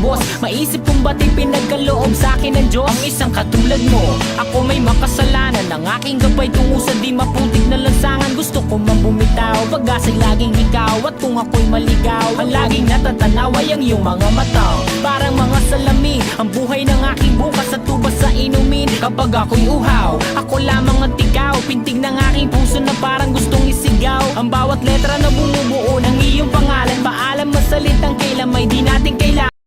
pagkatapos. Maisip kung ba't pinagkaloob sa'kin ng Diyos ang isang katulad mo. Ako may makasalanan, ang aking gabay tungo sa di maputik na lansangan. Gusto ko man bumitaw, pag-asa'y laging ikaw. At kung ako'y maligaw, ang laging natatanaw ay ang iyong mga mata. Parang mga salamin, ang buhay ng aking bukas at tubas sa inumin. Kapag ako'y uhaw, ako lamang at ikaw. Pintig ng aking puso na parang gustong isigaw. Ang bawat letra na bumubuo